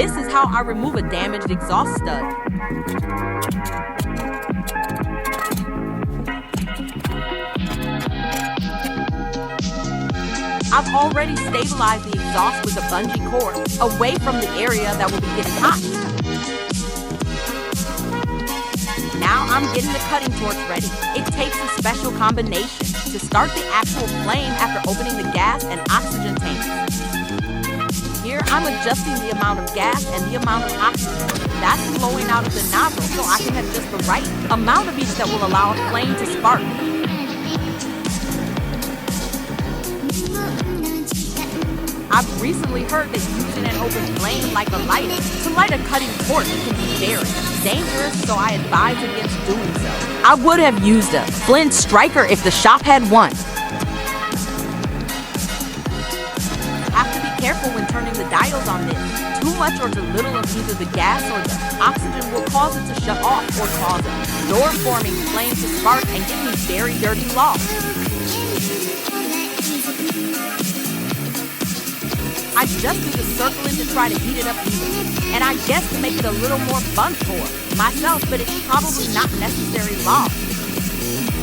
This is how I remove a damaged exhaust stud. I've already stabilized the exhaust with a bungee cord away from the area that will be getting hot. Now I'm getting the cutting torch ready. It takes a special combination to start the actual flame after opening the gas and oxygen tanks. Here I'm adjusting the amount of gas and the amount of oxygen that's flowing out of the nozzle so I can adjust the right amount of each that will allow a flame to spark. I've recently heard that using an open flame like a lighter to light a cutting torch can be very dangerous, so I advise against doing so. I would have used a flint striker if the shop had one. Have to be careful when turning the dials on this. Too much or too little of either the gas or the oxygen will cause it to shut off or cause a door-forming flame to spark and get me very dirty lost. I just do the circling to try to heat it up even, and I guess to make it a little more fun for myself, but it's probably not necessary long.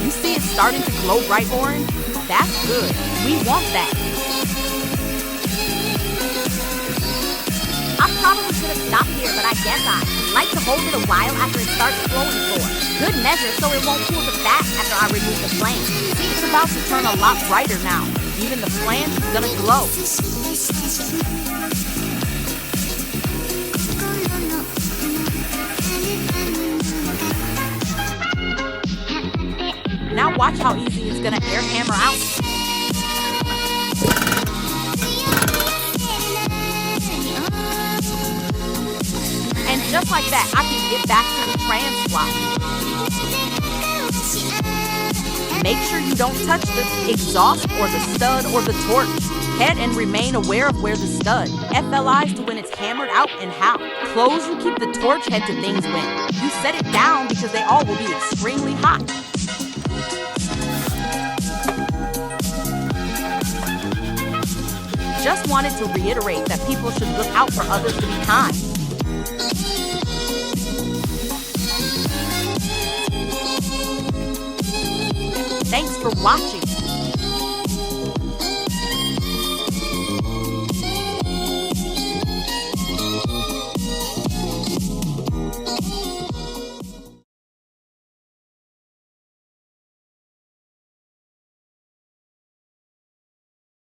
You see it starting to glow bright orange? That's good. We want that. I probably could have stopped here, but I guess I like to hold it a while after it starts glowing for good measure so it won't cool the fat after I remove the flame. See, it's about to turn a lot brighter now. Even the flange is gonna glow. Now watch how easy it's gonna air hammer out. And just like that, I can get back to the trans swap. Make sure you don't touch the exhaust or the stud or the torch. Head and remain aware of where the stud FLIs to when it's hammered out and how close you keep the torch head to things when you set it down because they all will be extremely hot. Just wanted to reiterate that people should look out for others to be kind. Thanks for watching.